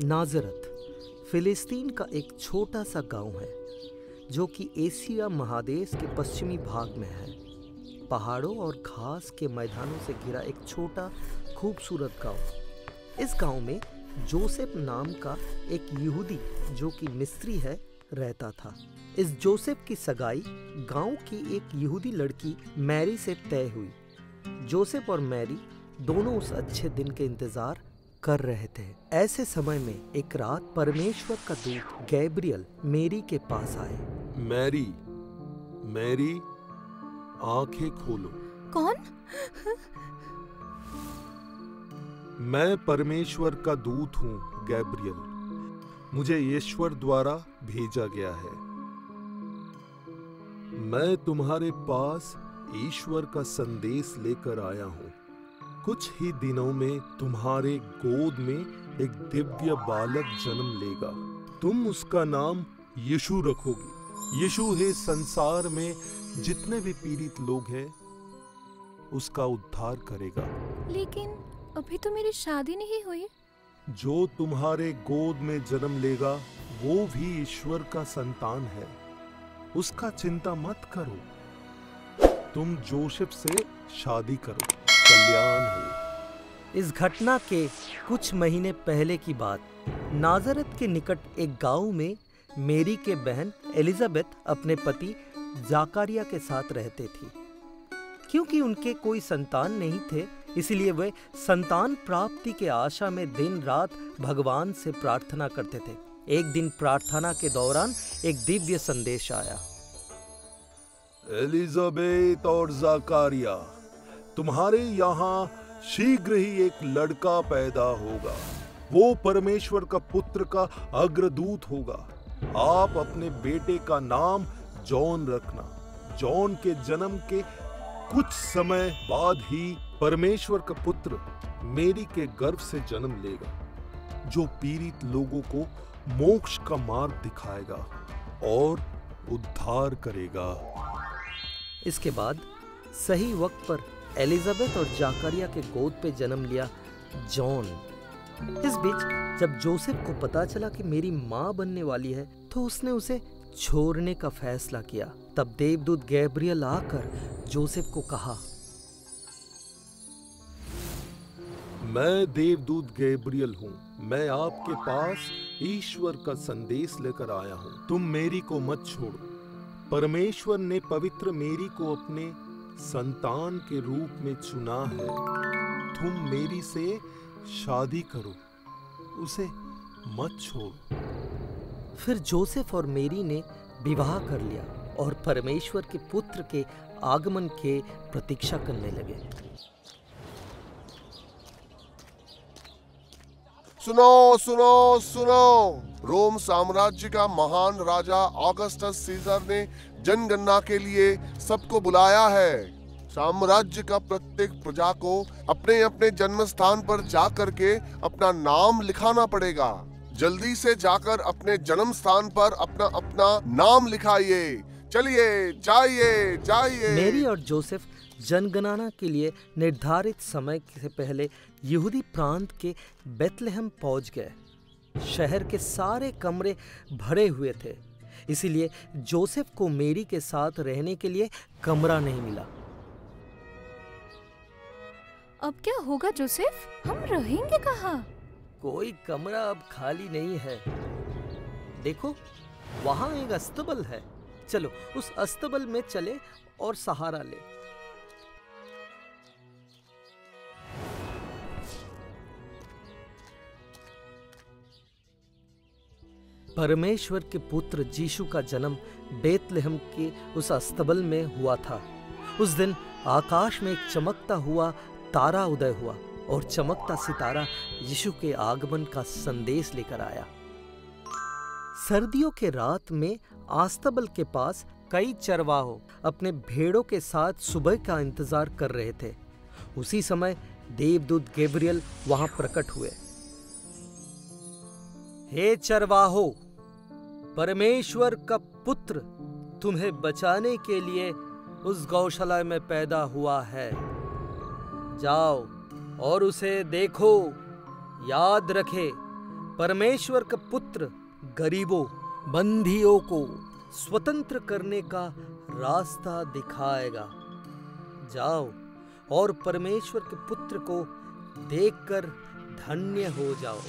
नाज़रत फिलिस्तीन का एक छोटा सा गांव है जो कि एशिया महादेश के पश्चिमी भाग में है। पहाड़ों और घास के मैदानों से घिरा एक छोटा खूबसूरत गांव। इस गांव में जोसेफ नाम का एक यहूदी जो कि मिस्री है रहता था। इस जोसेफ की सगाई गांव की एक यहूदी लड़की मैरी से तय हुई। जोसेफ और मैरी दोनों उस अच्छे दिन के इंतजार कर रहे थे। ऐसे समय में एक रात परमेश्वर का दूत गैब्रियल मैरी के पास आए। मैरी, मैरी, आंखें खोलो। कौन? मैं परमेश्वर का दूत हूँ गैब्रियल। मुझे ईश्वर द्वारा भेजा गया है। मैं तुम्हारे पास ईश्वर का संदेश लेकर आया हूँ। कुछ ही दिनों में तुम्हारे गोद में एक दिव्य बालक जन्म लेगा। तुम उसका नाम यीशु रखोगी। यीशु है संसार में जितने भी पीड़ित लोग हैं उसका उद्धार करेगा। लेकिन अभी तो मेरी शादी नहीं हुई। जो तुम्हारे गोद में जन्म लेगा वो भी ईश्वर का संतान है। उसका चिंता मत करो। तुम जोसेफ से शादी करो, कल्याण हो। इस घटना के कुछ महीने पहले की बात। नाज़रत के निकट एक गांव में मैरी के बहन एलिजाबेथ अपने पति जाकारिया के साथ रहते थी। क्योंकि उनके कोई संतान नहीं थे, इसलिए वे संतान प्राप्ति के आशा में दिन रात भगवान से प्रार्थना करते थे। एक दिन प्रार्थना के दौरान एक दिव्य संदेश आया। एलिजाबेथ और जाकारिया, तुम्हारे यहाँ शीघ्र ही एक लड़का पैदा होगा। वो परमेश्वर का पुत्र का अग्रदूत होगा। आप अपने बेटे का नाम जॉन रखना। जॉन के जन्म के कुछ समय बाद ही परमेश्वर का पुत्र मैरी के गर्भ से जन्म लेगा, जो पीड़ित लोगों को मोक्ष का मार्ग दिखाएगा और उद्धार करेगा। इसके बाद सही वक्त पर एलिजाबेथ और जाकारिया के गोद पे जन्म लिया जॉन। इस बीच जब जोसेफ को पता चला कि मेरी माँ बनने वाली है तो उसने उसे छोड़ने का फैसला किया। तब देवदूत गैब्रियल आकर जोसेफ को कहा, मैं देवदूत गैब्रियल हूँ। मैं आपके पास ईश्वर का संदेश लेकर आया हूँ। तुम मैरी को मत छोड़ो। परमेश्वर ने पवित्र मैरी को अपने संतान के रूप में चुना है। तुम मैरी से शादी करो, उसे मत छोड़ो। फिर जोसेफ और मैरी ने विवाह कर लिया और परमेश्वर के पुत्र के आगमन के प्रतीक्षा करने लगे। सुनो सुनो सुनो, रोम साम्राज्य का महान राजा ऑगस्टस सीजर ने जनगणना के लिए सबको बुलाया है। साम्राज्य का प्रत्येक प्रजा को अपने अपने जन्म स्थान पर जाकर के अपना नाम लिखाना पड़ेगा। जल्दी से जाकर अपने जन्म स्थान पर अपना अपना नाम लिखाइए। चलिए, जाइए जाइए। मैरी और जोसेफ जनगणना के लिए निर्धारित समय से पहले यहूदी प्रांत के बेथलेहम पहुंच गए। शहर के सारे कमरे भरे हुए थे, इसीलिए जोसेफ को मैरी के साथ रहने के लिए कमरा नहीं मिला। अब क्या होगा जोसेफ? हम रहेंगे कहाँ? कोई कमरा अब खाली नहीं है। देखो, वहां एक अस्तबल है। चलो उस अस्तबल में चले और सहारा ले। परमेश्वर के पुत्र यीशु का जन्म बेथलेहम के उस अस्तबल में हुआ था। उस दिन आकाश में एक चमकता हुआ तारा उदय हुआ और चमकता सितारा यीशु के आगमन का संदेश लेकर आया। सर्दियों के रात में अस्तबल के पास कई चरवाहे अपने भेड़ों के साथ सुबह का इंतजार कर रहे थे। उसी समय देवदूत गैब्रियल वहां प्रकट हुए। हे चरवाहों, परमेश्वर का पुत्र तुम्हें बचाने के लिए उस गौशाला में पैदा हुआ है। जाओ और उसे देखो। याद रखे, परमेश्वर का पुत्र गरीबों, बंदियों को स्वतंत्र करने का रास्ता दिखाएगा। जाओ और परमेश्वर के पुत्र को देखकर धन्य हो जाओ।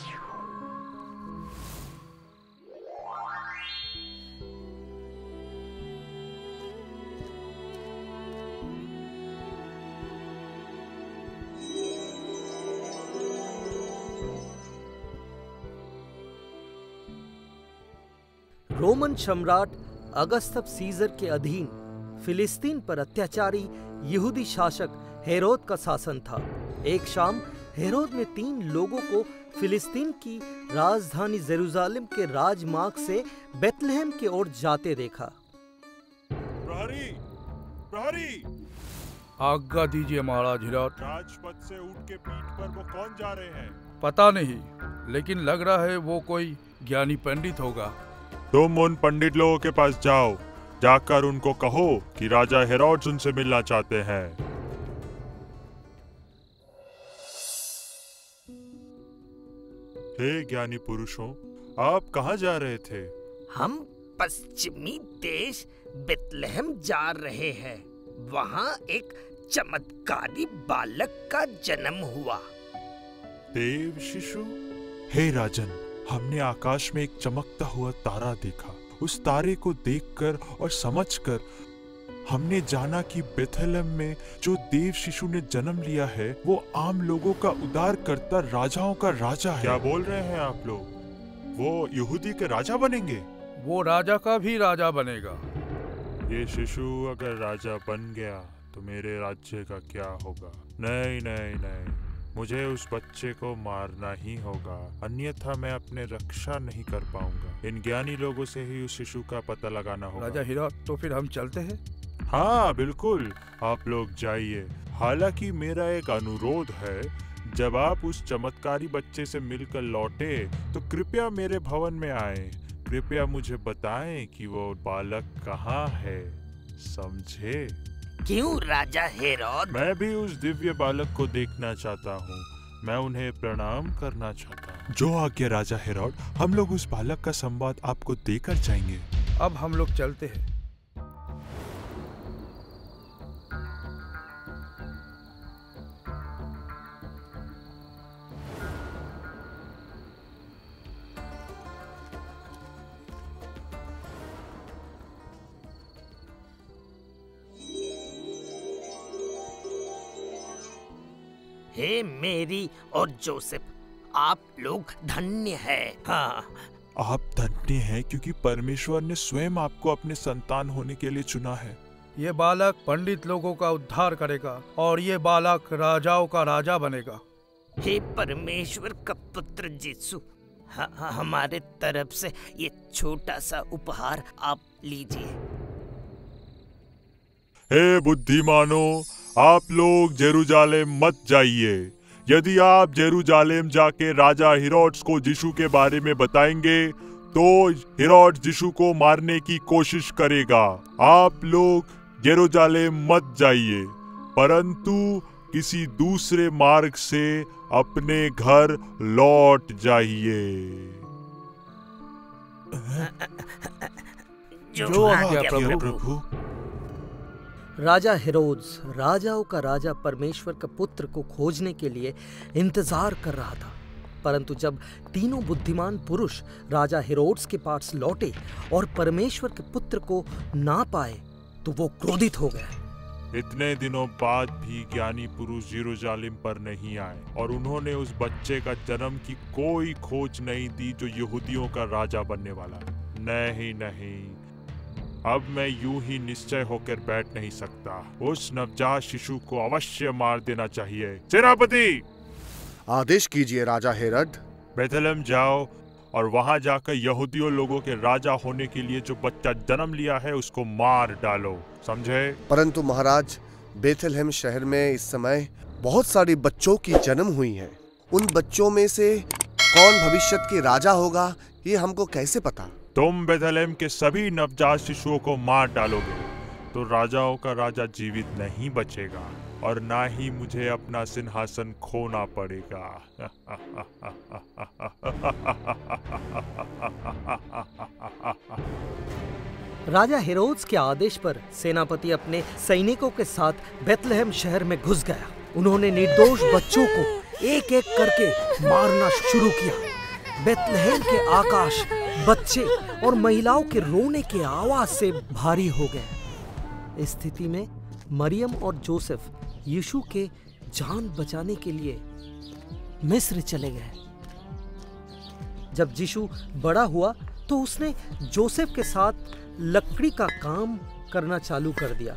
रोमन सम्राट अगस्तस सीजर के अधीन फिलिस्तीन पर अत्याचारी यहूदी शासक हेरोद का शासन था। एक शाम हेरोद ने 3 लोगों को फिलिस्तीन की राजधानी जेरूसलम के राजमार्ग से बेथलेहम की ओर जाते देखा। प्रहरी, प्रहरी! आज्ञा दीजिए महाराज हेरोद। राजपथ से ऊंट के पीठ पर वो कौन जा रहे हैं? पता नहीं, लेकिन लग रहा है वो कोई ज्ञानी पंडित होगा। तुम उन पंडित लोगों के पास जाओ, जाकर उनको कहो कि राजा हेरोद उनसे मिलना चाहते हैं। हे ज्ञानी पुरुषों, आप कहाँ जा रहे थे? हम पश्चिमी देश बेथलेहम जा रहे हैं। वहाँ एक चमत्कारी बालक का जन्म हुआ। देव शिशु? हे राजन, हमने आकाश में एक चमकता हुआ तारा देखा। उस तारे को देखकर और समझकर हमने जाना कि बेथलेहम में जो देव शिशु ने जन्म लिया है वो आम लोगों का उद्धार करता राजाओं का राजा है। क्या बोल रहे हैं आप लोग? वो यहूदी के राजा बनेंगे? वो राजा का भी राजा बनेगा। ये शिशु अगर राजा बन गया तो मेरे राज्य का क्या होगा? नहीं नहीं नहीं, मुझे उस बच्चे को मारना ही होगा, अन्यथा मैं अपने रक्षा नहीं कर पाऊंगा। इन ज्ञानी लोगों से ही उस शिशु का पता लगाना होगा। राजा हेरोद, तो फिर हम चलते हैं? हाँ बिल्कुल, आप लोग जाइए। हालांकि मेरा एक अनुरोध है, जब आप उस चमत्कारी बच्चे से मिलकर लौटे तो कृपया मेरे भवन में आए। कृपया मुझे बताएं कि वो बालक कहाँ है, समझे? क्यों राजा हेरोद? मैं भी उस दिव्य बालक को देखना चाहता हूँ। मैं उन्हें प्रणाम करना चाहता हूँ। जो आज्ञा राजा हेरोद, हम लोग उस बालक का संवाद आपको देकर जाएंगे। अब हम लोग चलते हैं। हे मेरी और जोसेफ, आप लोग धन्य हैं। हाँ, आप धन्य हैं क्योंकि परमेश्वर ने स्वयं आपको अपने संतान होने के लिए चुना है। ये बालक पंडित लोगों का उद्धार करेगा और ये बालक राजाओं का राजा बनेगा। हे परमेश्वर का पुत्र यीशु, हमारे तरफ से ये छोटा सा उपहार आप लीजिए। हे बुद्धिमानों, आप लोग जेरूसलम मत जाइए। यदि आप जेरूसलम जाके राजा हेरोद्स को यीशु के बारे में बताएंगे तो हेरोद्स यीशु को मारने की कोशिश करेगा। आप लोग जेरूसलम मत जाइए, परंतु किसी दूसरे मार्ग से अपने घर लौट जाइए। जो आज्ञा प्रभु। राजा हेरोद्स, राजाओं का राजा, परमेश्वर का पुत्र को खोजने के लिए इंतजार कर रहा था। परंतु जब तीनों बुद्धिमान पुरुष राजा हेरोद्स के पास लौटे और परमेश्वर के पुत्र को ना पाए तो वो क्रोधित हो गए। इतने दिनों बाद भी ज्ञानी पुरुष यरूशलेम पर नहीं आए और उन्होंने उस बच्चे का जन्म की कोई खोज नहीं दी जो यहूदियों का राजा बनने वाला। नहीं नहीं, अब मैं यूं ही निश्चय होकर बैठ नहीं सकता। उस नवजात शिशु को अवश्य मार देना चाहिए। सेनापति, आदेश कीजिए राजा हेरोद। बेथलेहम जाओ और वहां जाकर यहूदियों लोगों के राजा होने के लिए जो बच्चा जन्म लिया है उसको मार डालो, समझे? परंतु महाराज, बेथलेहम शहर में इस समय बहुत सारे बच्चों की जन्म हुई है। उन बच्चों में से कौन भविष्य के राजा होगा ये हमको कैसे पता? तुम बेथलेहम के सभी नवजात शिशुओं को मार डालोगे तो राजाओं का राजा जीवित नहीं बचेगा। और ना ही मुझे अपना सिंहासन खोना पड़ेगा। राजा हेरोद्स के आदेश पर सेनापति अपने सैनिकों के साथ बेथलेहम शहर में घुस गया। उन्होंने निर्दोष बच्चों को एक एक करके मारना शुरू किया। बेथलेहम के आकाश बच्चे और महिलाओं के रोने के आवाज से भारी हो गए। इस स्थिति में मरियम और जोसेफ यीशु के जान बचाने के लिए मिस्र चले गए। जब यीशु बड़ा हुआ तो उसने जोसेफ के साथ लकड़ी का काम करना चालू कर दिया।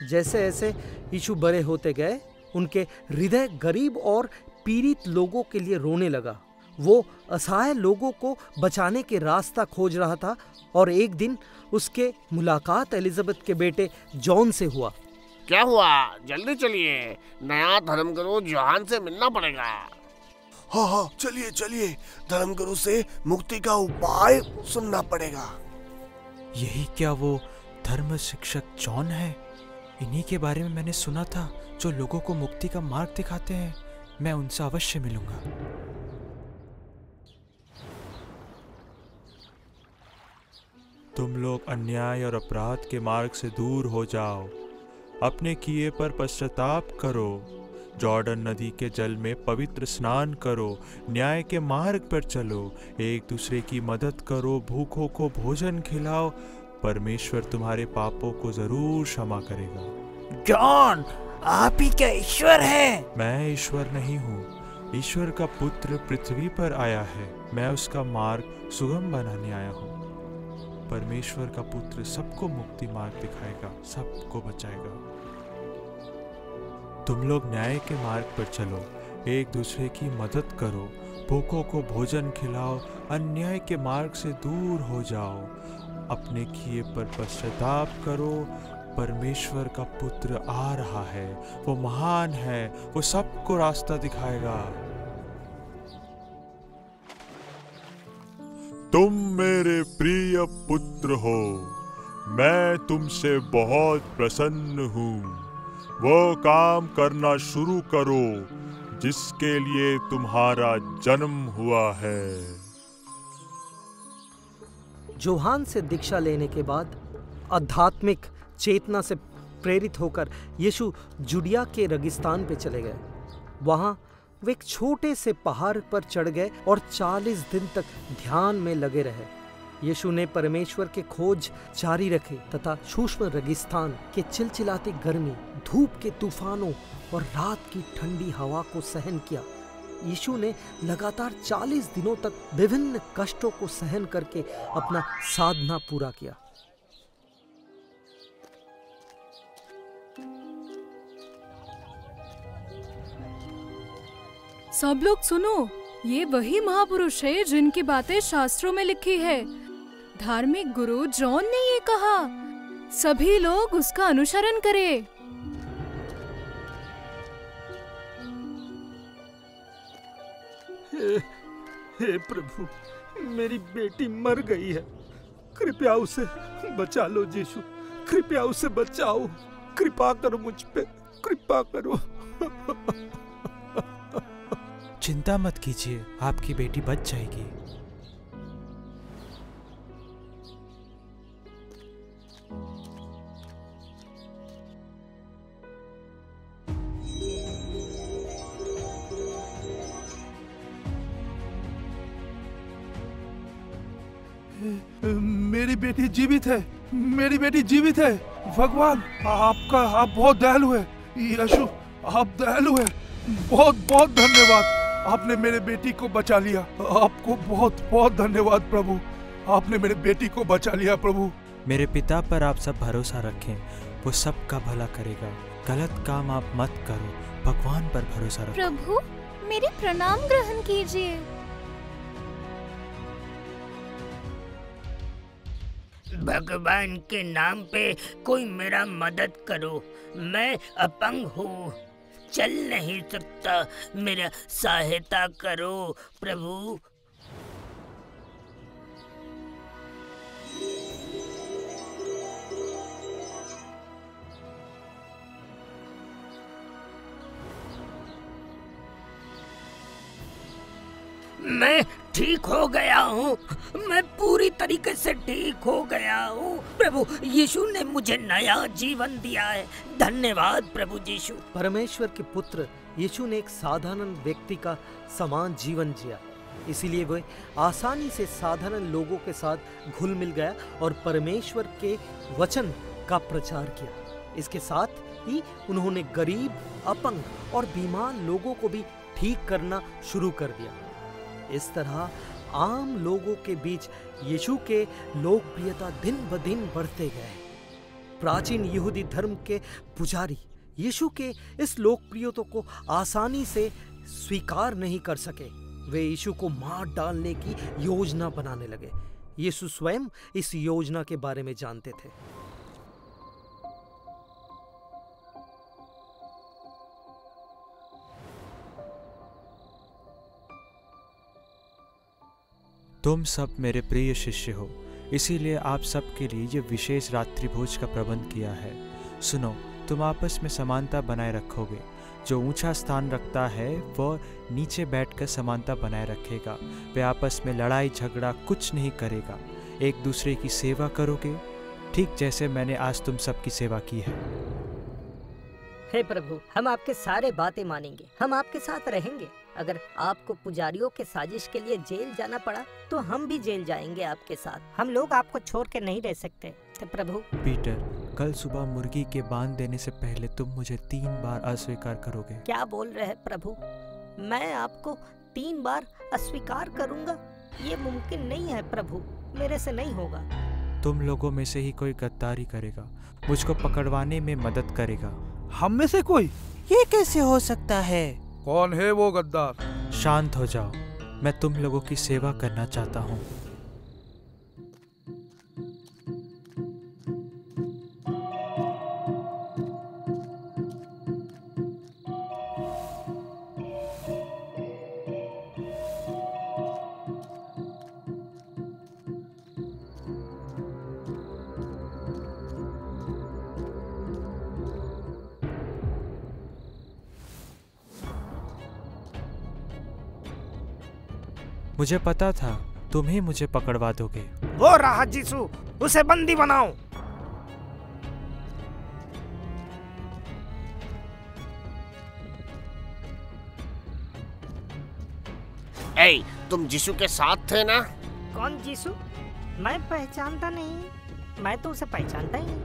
जैसे जैसे यीशु बड़े होते गए, उनके हृदय गरीब और पीड़ित लोगों के लिए रोने लगा। वो असहाय लोगों को बचाने के रास्ता खोज रहा था और एक दिन उसके मुलाकात एलिजाबेथ के बेटे जॉन से हुआ। क्या हुआ? जल्दी चलिए, नया धर्मगुरु जोहान से मिलना पड़ेगा। हाँ हाँ, चलिए चलिए, धर्मगुरु से मुक्ति का उपाय सुनना पड़ेगा। यही क्या वो धर्म शिक्षक जॉन है? इन्हीं के बारे में मैंने सुना था, जो लोगों को मुक्ति का मार्ग दिखाते हैं। मैं उनसे अवश्य मिलूंगा। तुम लोग अन्याय और अपराध के मार्ग से दूर हो जाओ, अपने किए पर पश्चाताप करो, जॉर्डन नदी के जल में पवित्र स्नान करो, न्याय के मार्ग पर चलो, एक दूसरे की मदद करो, भूखों को भोजन खिलाओ, परमेश्वर तुम्हारे पापों को जरूर क्षमा करेगा। जॉन, आप ही क्या ईश्वर हैं? मैं ईश्वर नहीं हूँ, ईश्वर का पुत्र पृथ्वी पर आया है। मैं उसका मार्ग सुगम बनाने आया हूँ। परमेश्वर का पुत्र सबको मुक्ति मार्ग दिखाएगा, सबको बचाएगा। तुम लोग न्याय के मार्ग पर चलो, एक दूसरे की मदद करो, भूखों को भोजन खिलाओ, अन्याय के मार्ग से दूर हो जाओ, अपने किए पर पश्चाताप करो। परमेश्वर का पुत्र आ रहा है, वो महान है, वो सबको रास्ता दिखाएगा। तुम मेरे प्रिय पुत्र हो, मैं तुमसे बहुत प्रसन्न हूँ। वो काम करना शुरू करो जिसके लिए तुम्हारा जन्म हुआ है। जोहान से दीक्षा लेने के बाद आध्यात्मिक चेतना से प्रेरित होकर यीशु जुडिया के रेगिस्तान पे चले गए। वहां वे एक छोटे से पहाड़ पर चढ़ गए और 40 दिन तक ध्यान में लगे रहे। यीशु ने परमेश्वर के खोज जारी रखे तथा सूक्ष्म रेगिस्तान के चिलचिलाती गर्मी, धूप के तूफानों और रात की ठंडी हवा को सहन किया। यीशु ने लगातार 40 दिनों तक विभिन्न कष्टों को सहन करके अपना साधना पूरा किया। सब लोग सुनो, ये वही महापुरुष है जिनकी बातें शास्त्रों में लिखी है। धार्मिक गुरु जॉन ने ये कहा, सभी लोग उसका अनुसरण करें। हे प्रभु, मेरी बेटी मर गई है, कृपया उसे बचा लो यीशु, कृपया उसे बचाओ, कृपा करो मुझ पे, कृपा करो। चिंता मत कीजिए, आपकी बेटी बच जाएगी। मेरी बेटी जीवित है, मेरी बेटी जीवित है। भगवान, आप बहुत दयालु है। यीशु, आप दयालु है। बहुत बहुत धन्यवाद, आपने मेरे बेटी को बचा लिया। आपको बहुत बहुत धन्यवाद प्रभु, आपने मेरे बेटी को बचा लिया प्रभु। मेरे पिता पर आप सब भरोसा रखें, वो सबका भला करेगा। गलत काम आप मत करो, भगवान पर भरोसा रखो। प्रभु, मेरे प्रणाम ग्रहण कीजिए। भगवान के नाम पे कोई मेरा मदद करो, मैं अपंग हूँ, चल नहीं सकता, मेरा सहायता करो प्रभु। मैं ठीक हो गया हूँ। मैं पूरी तरीके से ठीक हो गया हूँ। प्रभु यीशु ने मुझे नया जीवन दिया है। धन्यवाद प्रभु यीशु। परमेश्वर के पुत्र यीशु ने एक साधारण व्यक्ति का समान जीवन जिया, इसीलिए वह आसानी से साधारण लोगों के साथ घुल मिल गया और परमेश्वर के वचन का प्रचार किया। इसके साथ ही उन्होंने गरीब, अपंग और बीमार लोगों को भी ठीक करना शुरू कर दिया। इस तरह आम लोगों के बीच यीशु के लोकप्रियता दिन ब दिन बढ़ते गए। प्राचीन यहूदी धर्म के पुजारी यीशु के इस लोकप्रियता को आसानी से स्वीकार नहीं कर सके। वे यीशु को मार डालने की योजना बनाने लगे। यीशु स्वयं इस योजना के बारे में जानते थे। तुम सब मेरे प्रिय शिष्य हो, इसीलिए आप सब के लिए ये विशेष रात्रि भोज का प्रबंध किया है। सुनो, तुम आपस में समानता बनाए रखोगे। जो ऊंचा स्थान रखता है वह नीचे बैठकर समानता बनाए रखेगा। वे आपस में लड़ाई झगड़ा कुछ नहीं करेगा। एक दूसरे की सेवा करोगे, ठीक जैसे मैंने आज तुम सबकी सेवा की है। हे प्रभु, हम आपके सारे बातें मानेंगे, हम आपके साथ रहेंगे। अगर आपको पुजारियों के साजिश के लिए जेल जाना पड़ा तो हम भी जेल जाएंगे आपके साथ। हम लोग आपको छोड़ के नहीं रह सकते तो प्रभु। पीटर, कल सुबह मुर्गी के बांध देने से पहले तुम मुझे 3 बार अस्वीकार करोगे। क्या बोल रहे हैं प्रभु? मैं आपको 3 बार अस्वीकार करूंगा? ये मुमकिन नहीं है प्रभु, मेरे से नहीं होगा। तुम लोगों में से ही कोई गद्दारी करेगा, मुझको पकड़वाने में मदद करेगा। हम में से कोई? ये कैसे हो सकता है? कौन है वो गद्दार? शांत हो जाओ, मैं तुम लोगों की सेवा करना चाहता हूँ। मुझे पता था तुम ही मुझे पकड़वा दोगे। वो रहा यीशु, उसे बंदी बनाओ। ए, तुम यीशु के साथ थे ना? कौन यीशु? मैं पहचानता नहीं, मैं तो उसे पहचानता ही नहीं।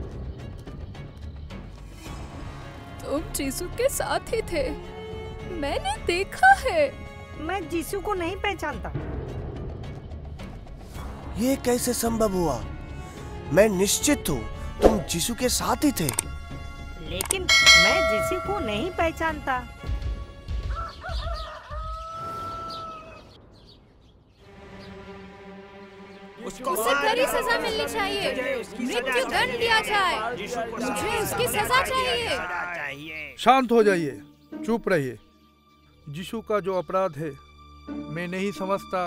तुम यीशु के साथ ही थे, मैंने देखा है। मैं यीशु को नहीं पहचानता। ये कैसे संभव हुआ? मैं निश्चित हूँ तुम यीशु के साथ ही थे। लेकिन मैं यीशु को नहीं पहचानता। उसे कड़ी सजा मिलनी चाहिए, मृत्यु दंड दिया जाए। मुझे उसकी सजा चाहिए। शांत हो जाइए, चुप रहिए। यीशु का जो अपराध है, मैं नहीं समझता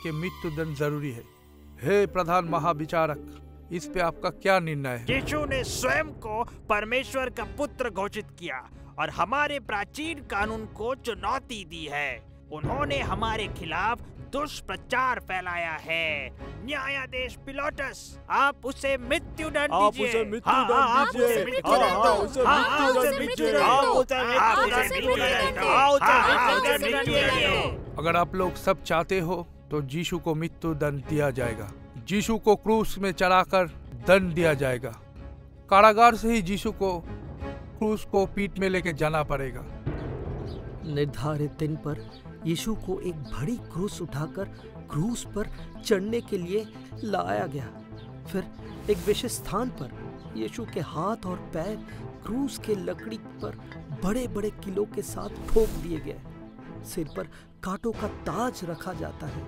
कि मृत्यु दंड जरूरी है। हे प्रधान महाविचारक, इस पे आपका क्या निर्णय है? यीशु ने स्वयं को परमेश्वर का पुत्र घोषित किया और हमारे प्राचीन कानून को चुनौती दी है। उन्होंने हमारे खिलाफ दुष्प्रचार फैलाया है। न्यायाधीश पिलातस, आप उसे मृत्यु दंड दीजिए। अगर आप लोग सब चाहते हो तो यीशु को मृत्यु दंड दिया जाएगा। यीशु को क्रूस में चढ़ाकर दंड दिया जाएगा। कारागार से ही यीशु को क्रूस को पीठ में लेके जाना पड़ेगा। निर्धारित दिन पर यीशु को एक बड़ी क्रूस उठाकर क्रूस पर चढ़ने के लिए लाया गया। फिर एक विशेष स्थान पर यीशु के हाथ और पैर क्रूस के लकड़ी पर बड़े बड़े कीलों के साथ ठोक दिए गए। सिर पर कांटों का ताज रखा जाता है।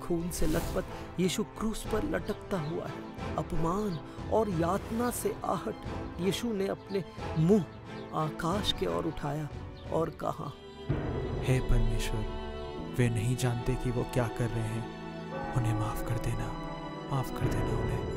खून से लथपथ यीशु क्रूस पर लटकता हुआ है। अपमान और यातना से आहत यीशु ने अपने मुंह आकाश के ओर उठाया और कहा, हे परमेश्वर, वे नहीं जानते कि वो क्या कर रहे हैं। उन्हें माफ कर देना, माफ कर देना उन्हें।